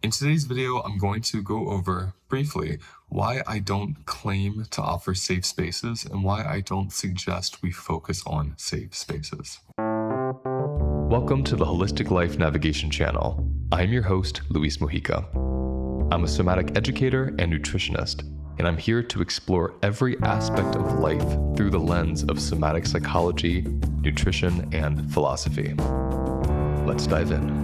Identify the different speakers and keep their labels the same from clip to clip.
Speaker 1: In today's video, I'm going to go over briefly why I don't claim to offer safe spaces and why I don't suggest we focus on safe spaces. Welcome to the Holistic Life Navigation Channel. I'm your host, Luis Mujica. I'm a somatic educator and nutritionist, and I'm here to explore every aspect of life through the lens of somatic psychology, nutrition, and philosophy. Let's dive in.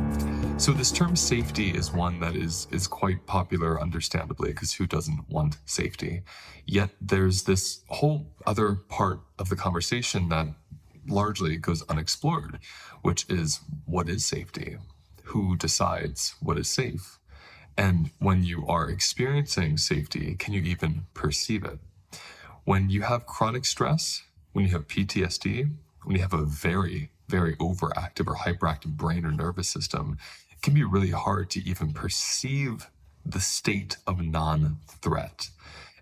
Speaker 1: So this term safety is one that is quite popular, understandably, because who doesn't want safety? Yet there's this whole other part of the conversation that largely goes unexplored, which is what is safety? Who decides what is safe? And when you are experiencing safety, can you even perceive it? When you have chronic stress, when you have PTSD, when you have a very, very overactive or hyperactive brain or nervous system, it can be really hard to even perceive the state of non-threat.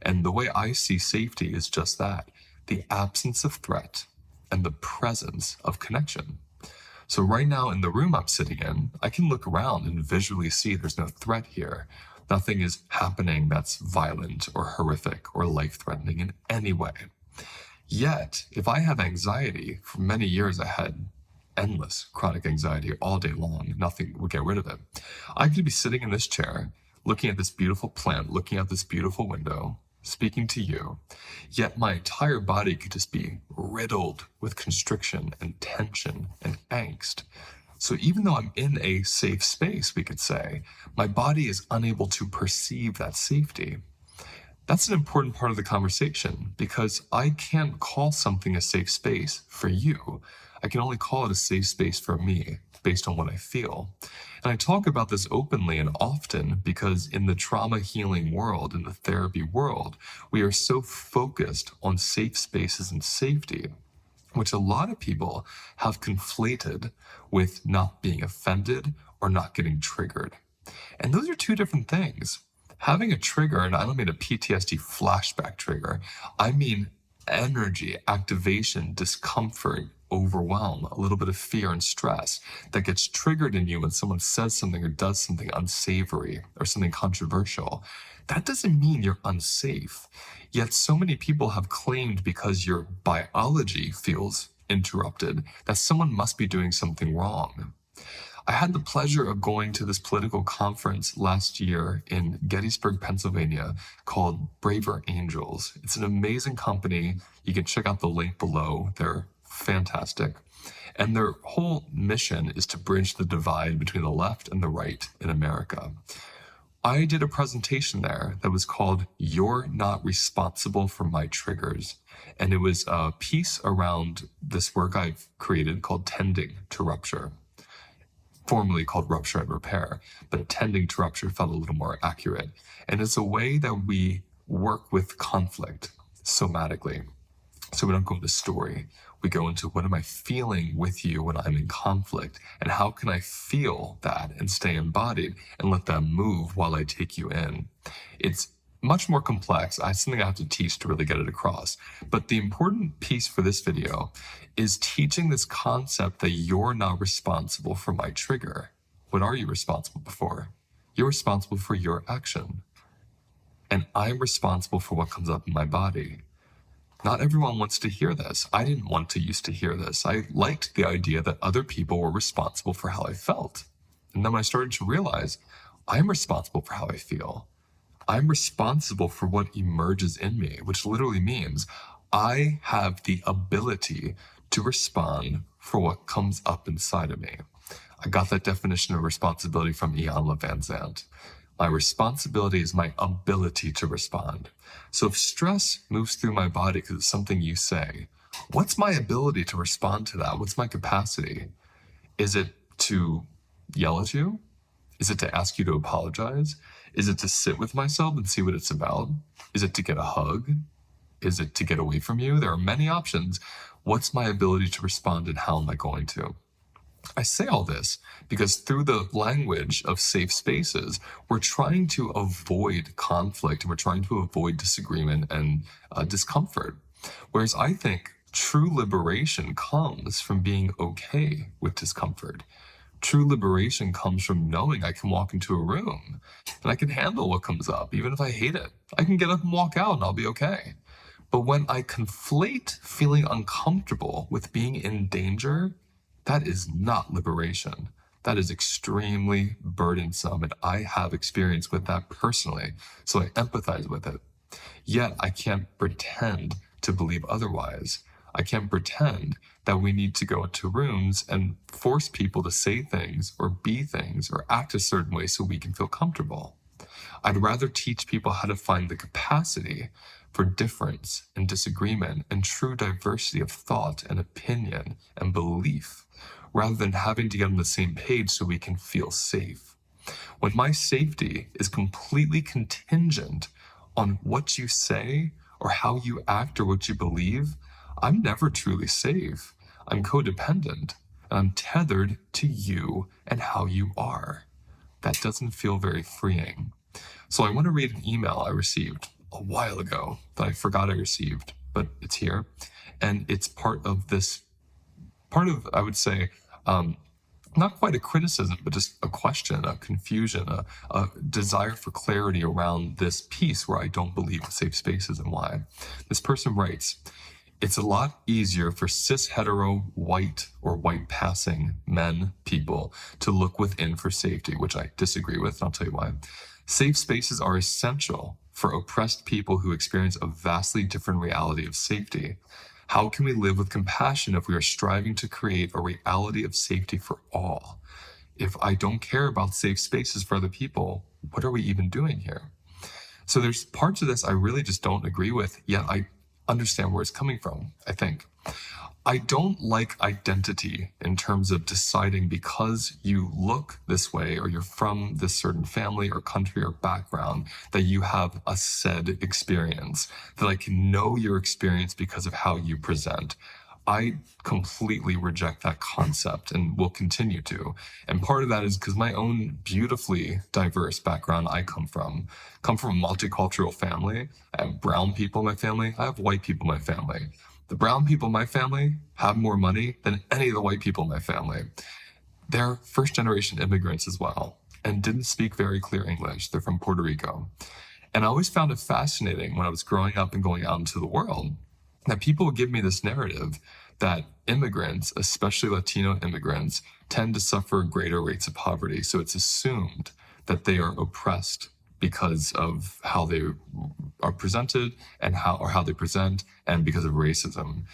Speaker 1: And the way I see safety is just that, the absence of threat and the presence of connection. So right now in the room I'm sitting in, I can look around and visually see there's no threat here. Nothing is happening that's violent or horrific or life-threatening in any way. Yet, if I have anxiety, for many years I had endless chronic anxiety all day long, nothing would get rid of it. I could be sitting in this chair, looking at this beautiful plant, looking out this beautiful window, speaking to you, yet my entire body could just be riddled with constriction and tension and angst. So even though I'm in a safe space, we could say, my body is unable to perceive that safety. That's an important part of the conversation because I can't call something a safe space for you. I can only call it a safe space for me based on what I feel. And I talk about this openly and often because in the trauma healing world, in the therapy world, we are so focused on safe spaces and safety, which a lot of people have conflated with not being offended or not getting triggered. And those are two different things. Having a trigger, and I don't mean a PTSD flashback trigger, I mean energy, activation, discomfort, overwhelm, a little bit of fear and stress that gets triggered in you when someone says something or does something unsavory or something controversial. That doesn't mean you're unsafe. Yet so many people have claimed because your biology feels interrupted that someone must be doing something wrong. I had the pleasure of going to this political conference last year in Gettysburg, Pennsylvania, called Braver Angels. It's an amazing company. You can check out the link below. They're fantastic. And their whole mission is to bridge the divide between the left and the right in America. I did a presentation there that was called You're Not Responsible for My Triggers. And it was a piece around this work I've created called Tending to Rupture, formerly called Rupture and Repair, but Tending to Rupture felt a little more accurate. And it's a way that we work with conflict somatically. So we don't go into story. We go into what am I feeling with you when I'm in conflict, and how can I feel that and stay embodied and let that move while I take you in. It's much more complex. It's something I have to teach to really get it across. But the important piece for this video is teaching this concept that you're not responsible for my trigger. What are you responsible for? You're responsible for your action. And I'm responsible for what comes up in my body. Not everyone wants to hear this. I didn't want to used to hear this. I liked the idea that other people were responsible for how I felt. And then when I started to realize I'm responsible for how I feel, I'm responsible for what emerges in me, which literally means I have the ability to respond for what comes up inside of me. I got that definition of responsibility from Ian Van Zandt. My responsibility is my ability to respond. So if stress moves through my body because it's something you say, what's my ability to respond to that? What's my capacity? Is it to yell at you? Is it to ask you to apologize? Is it to sit with myself and see what it's about? Is it to get a hug? Is it to get away from you? There are many options. What's my ability to respond and how am I going to? I say all this because through the language of safe spaces, we're trying to avoid conflict and we're trying to avoid disagreement and discomfort. Whereas I think true liberation comes from being okay with discomfort. True liberation comes from knowing I can walk into a room and I can handle what comes up, even if I hate it. I can get up and walk out and I'll be okay. But when I conflate feeling uncomfortable with being in danger, that is not liberation. That is extremely burdensome, and I have experience with that personally, so I empathize with it. Yet I can't pretend to believe otherwise. I can't pretend that we need to go into rooms and force people to say things or be things or act a certain way so we can feel comfortable. I'd rather teach people how to find the capacity for difference and disagreement and true diversity of thought and opinion and belief, rather than having to get on the same page so we can feel safe. When my safety is completely contingent on what you say or how you act or what you believe, I'm never truly safe. I'm codependent and I'm tethered to you and how you are. That doesn't feel very freeing. So I want to read an email I received a while ago that I forgot I received, but it's here. And it's I would say, not quite a criticism, but just a question, a confusion, a desire for clarity around this piece where I don't believe in safe spaces and why. This person writes, it's a lot easier for cis hetero white or white passing men, people, to look within for safety, which I disagree with, and I'll tell you why. Safe spaces are essential for oppressed people who experience a vastly different reality of safety. How can we live with compassion if we are striving to create a reality of safety for all? If I don't care about safe spaces for other people, what are we even doing here? So there's parts of this I really just don't agree with, yet I understand where it's coming from, I think. I don't like identity in terms of deciding because you look this way or you're from this certain family or country or background that you have a said experience, that I can know your experience because of how you present. I completely reject that concept and will continue to. And part of that is because my own beautifully diverse background I come from a multicultural family. I have brown people in my family. I have white people in my family. The brown people in my family have more money than any of the white people in my family. They're first generation immigrants as well and didn't speak very clear English. They're from Puerto Rico. And I always found it fascinating when I was growing up and going out into the world that people would give me this narrative that immigrants, especially Latino immigrants, tend to suffer greater rates of poverty. So it's assumed that they are oppressed because of how they are presented and how they present and because of racism.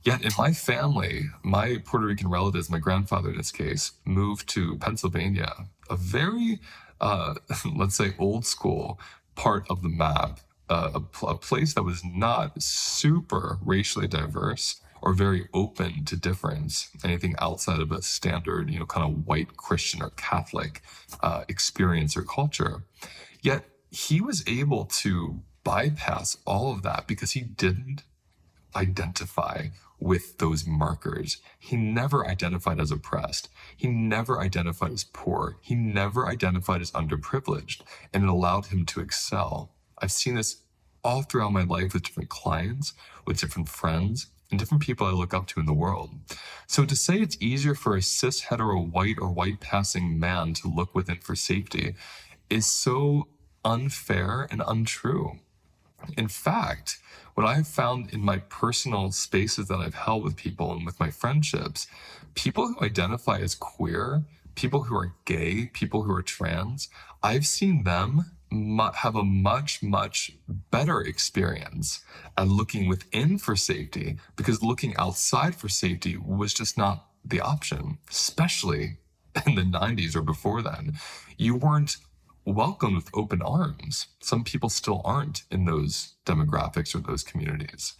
Speaker 1: Yet in my family, my Puerto Rican relatives, my grandfather in this case, moved to Pennsylvania, a very, let's say, old school part of the map, a place that was not super racially diverse or very open to difference, anything outside of a standard, kind of white Christian or Catholic experience or culture. Yet he was able to bypass all of that because he didn't identify with those markers. He never identified as oppressed. He never identified as poor. He never identified as underprivileged, and it allowed him to excel. I've seen this all throughout my life with different clients, with different friends, and different people I look up to in the world. So to say it's easier for a cis hetero white or white passing man to look within for safety is so unfair and untrue. In fact, what I've found in my personal spaces that I've held with people and with my friendships, people who identify as queer, people who are gay, people who are trans, I've seen them have a much, much better experience at looking within for safety because looking outside for safety was just not the option, especially in the 90s or before then. You weren't welcomed with open arms. Some people still aren't in those demographics or those communities.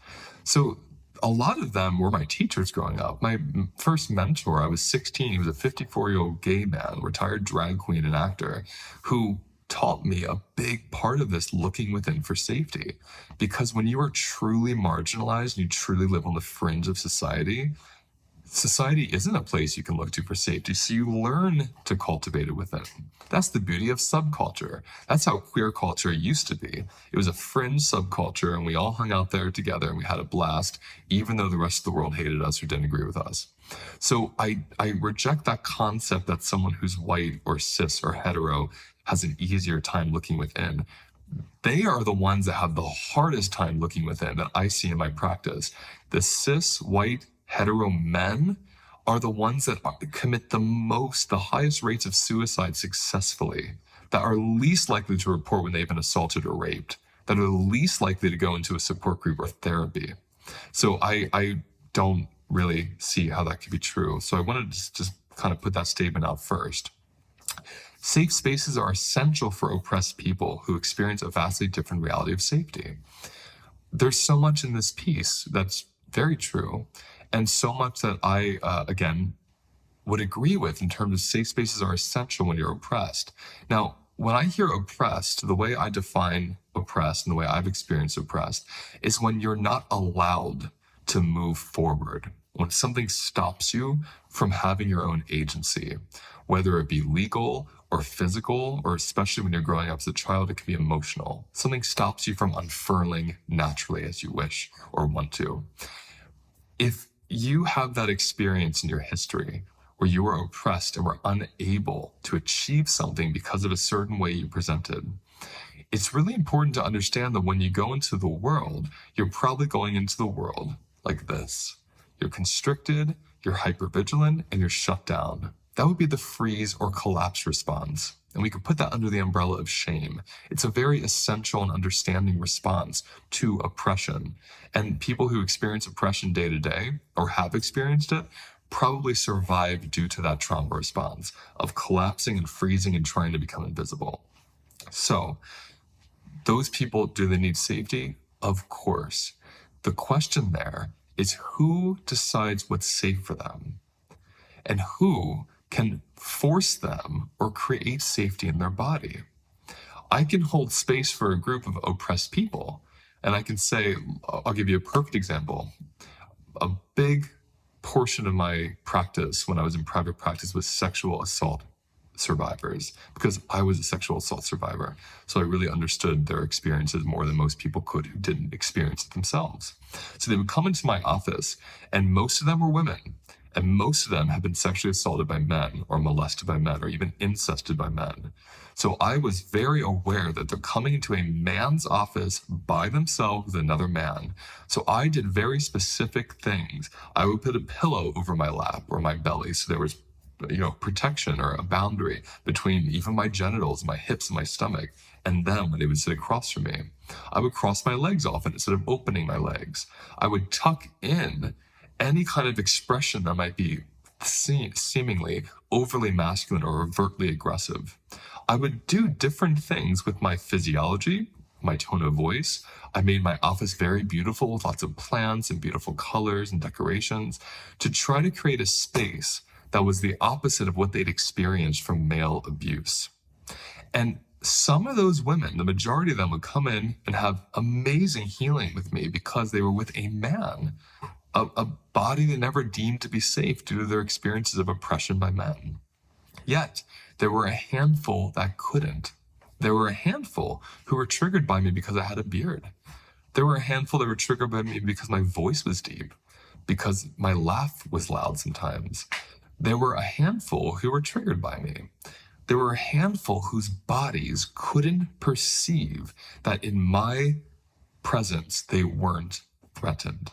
Speaker 1: So a lot of them were my teachers growing up. My first mentor, I was 16, he was a 54-year-old gay man, retired drag queen and actor, who taught me a big part of this looking within for safety. Because when you are truly marginalized and you truly live on the fringe of society, Society isn't a place you can look to for safety, so you learn to cultivate it within. That's the beauty of subculture. That's how queer culture used to be. It was a fringe subculture, and we all hung out there together and we had a blast, even though the rest of the world hated us or didn't agree with us. So I reject that concept that someone who's white or cis or hetero has an easier time looking within. They are the ones that have the hardest time looking within that I see in my practice. The cis, white, hetero men are the ones that commit the highest rates of suicide successfully, that are least likely to report when they've been assaulted or raped, that are least likely to go into a support group or therapy. So I don't really see how that could be true. So I wanted to just kind of put that statement out first. Safe spaces are essential for oppressed people who experience a vastly different reality of safety. There's so much in this piece that's very true, and so much that I, again, would agree with in terms of safe spaces are essential when you're oppressed. Now, when I hear oppressed, the way I define oppressed and the way I've experienced oppressed is when you're not allowed to move forward, when something stops you from having your own agency, whether it be legal or physical, or especially when you're growing up as a child, it can be emotional. Something stops you from unfurling naturally as you wish or want to. If you have that experience in your history where you were oppressed and were unable to achieve something because of a certain way you presented, it's really important to understand that when you go into the world, you're probably going into the world like this. You're constricted, you're hypervigilant, and you're shut down. That would be the freeze or collapse response. And we could put that under the umbrella of shame. It's a very essential and understanding response to oppression. And people who experience oppression day to day or have experienced it probably survived due to that trauma response of collapsing and freezing and trying to become invisible. So, those people, do they need safety? Of course. The question there is who decides what's safe for them and who can force them or create safety in their body. I can hold space for a group of oppressed people, and I can say, I'll give you a perfect example. A big portion of my practice when I was in private practice was sexual assault survivors, because I was a sexual assault survivor. So I really understood their experiences more than most people could who didn't experience it themselves. So they would come into my office, and most of them were women. And most of them have been sexually assaulted by men or molested by men or even incested by men. So I was very aware that they're coming into a man's office by themselves with another man. So I did very specific things. I would put a pillow over my lap or my belly so there was protection or a boundary between even my genitals, my hips, and my stomach, and them when they would sit across from me. I would cross my legs often instead of opening my legs. I would tuck in any kind of expression that might be seemingly overly masculine or overtly aggressive. I would do different things with my physiology, my tone of voice. I made my office very beautiful with lots of plants and beautiful colors and decorations to try to create a space that was the opposite of what they'd experienced from male abuse. And some of those women, the majority of them, would come in and have amazing healing with me because they were with a man, a body they never deemed to be safe due to their experiences of oppression by men. Yet, there were a handful that couldn't. There were a handful who were triggered by me because I had a beard. There were a handful that were triggered by me because my voice was deep, because my laugh was loud sometimes. There were a handful who were triggered by me. There were a handful whose bodies couldn't perceive that in my presence they weren't threatened.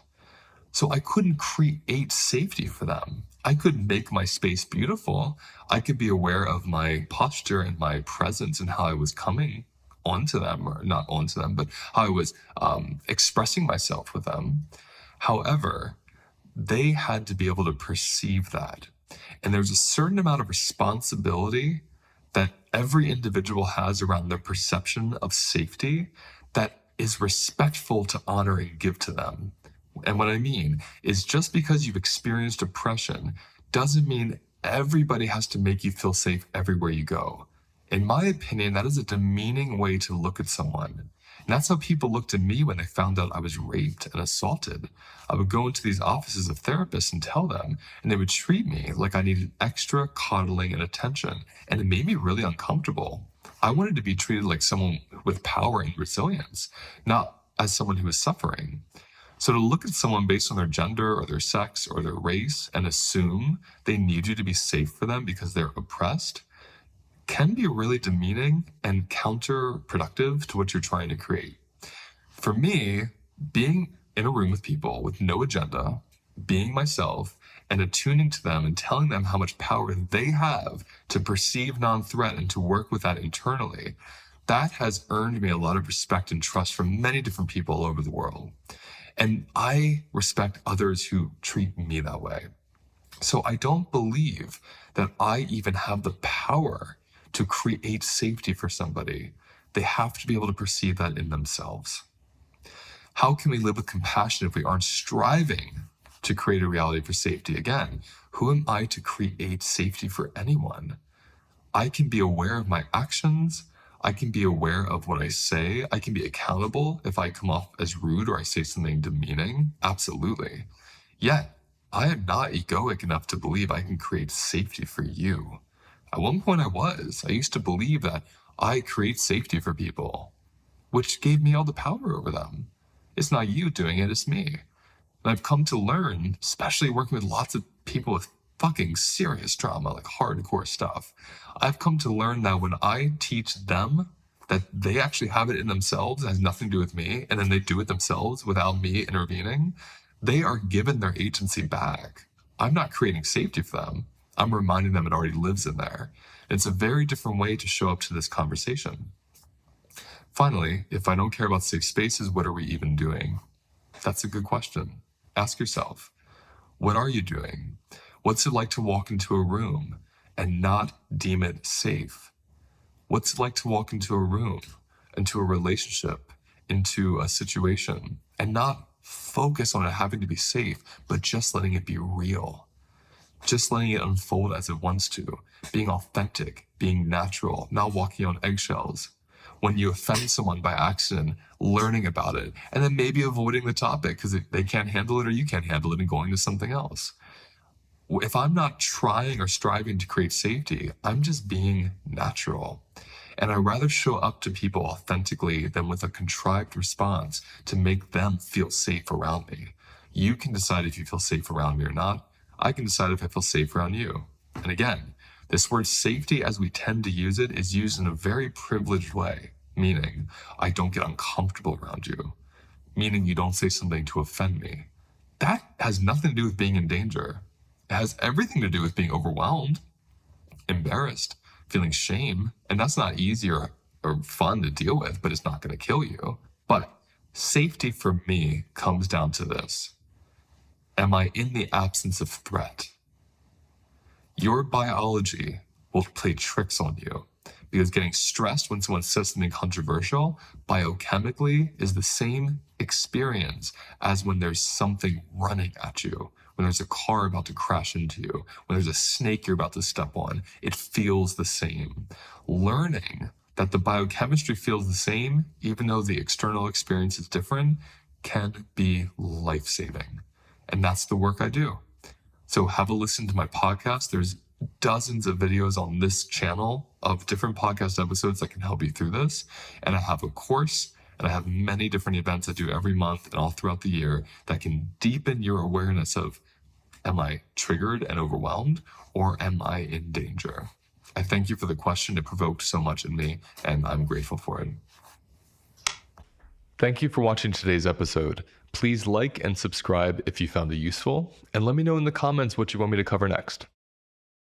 Speaker 1: So I couldn't create safety for them. I could make my space beautiful. I could be aware of my posture and my presence and how I was coming onto them, or not onto them, but how I was expressing myself with them. However, they had to be able to perceive that. And there's a certain amount of responsibility that every individual has around their perception of safety that is respectful to honor and give to them. And what I mean is just because you've experienced oppression doesn't mean everybody has to make you feel safe everywhere you go. In my opinion, that is a demeaning way to look at someone. And that's how people looked at me when they found out I was raped and assaulted. I would go into these offices of therapists and tell them, and they would treat me like I needed extra coddling and attention. And it made me really uncomfortable. I wanted to be treated like someone with power and resilience, not as someone who was suffering. So to look at someone based on their gender or their sex or their race and assume they need you to be safe for them because they're oppressed can be really demeaning and counterproductive to what you're trying to create. For me, being in a room with people with no agenda, being myself, and attuning to them and telling them how much power they have to perceive non-threat and to work with that internally, that has earned me a lot of respect and trust from many different people all over the world. And I respect others who treat me that way. So I don't believe that I even have the power to create safety for somebody. They have to be able to perceive that in themselves. How can we live with compassion if we aren't striving to create a reality for safety? Again, who am I to create safety for anyone? I can be aware of my actions. I can be aware of what I say. I can be accountable if I come off as rude or I say something demeaning. Absolutely. Yet, I am not egoic enough to believe I can create safety for you. At one point I was. I used to believe that I create safety for people, which gave me all the power over them. It's not you doing it, it's me. And I've come to learn, especially working with lots of people with fucking serious trauma, like hardcore stuff. I've come to learn that when I teach them that they actually have it in themselves, it has nothing to do with me, and then they do it themselves without me intervening, they are given their agency back. I'm not creating safety for them. I'm reminding them it already lives in there. It's a very different way to show up to this conversation. Finally, if I don't care about safe spaces, what are we even doing? That's a good question. Ask yourself, what are you doing? What's it like to walk into a room and not deem it safe? What's it like to walk into a room, into a relationship, into a situation, and not focus on it having to be safe, but just letting it be real? Just letting it unfold as it wants to, being authentic, being natural, not walking on eggshells. When you offend someone by accident, learning about it, and then maybe avoiding the topic because they can't handle it or you can't handle it and going to something else. If I'm not trying or striving to create safety, I'm just being natural. And I'd rather show up to people authentically than with a contrived response to make them feel safe around me. You can decide if you feel safe around me or not. I can decide if I feel safe around you. And again, this word safety, as we tend to use it, is used in a very privileged way, meaning I don't get uncomfortable around you, meaning you don't say something to offend me. That has nothing to do with being in danger. It has everything to do with being overwhelmed, embarrassed, feeling shame. And that's not easy or fun to deal with, but it's not going to kill you. But safety for me comes down to this. Am I in the absence of threat? Your biology will play tricks on you because getting stressed when someone says something controversial biochemically is the same experience as when there's something running at you, when there's a car about to crash into you, when there's a snake you're about to step on. It feels the same. Learning that the biochemistry feels the same, even though the external experience is different, can be life-saving. And that's the work I do. So have a listen to my podcast. There's dozens of videos on this channel of different podcast episodes that can help you through this. And I have a course and I have many different events I do every month and all throughout the year that can deepen your awareness of, am I triggered and overwhelmed or am I in danger? I thank you for the question. It provoked so much in me and I'm grateful for it. Thank you for watching today's episode. Please like and subscribe if you found it useful, and let me know in the comments what you want me to cover next.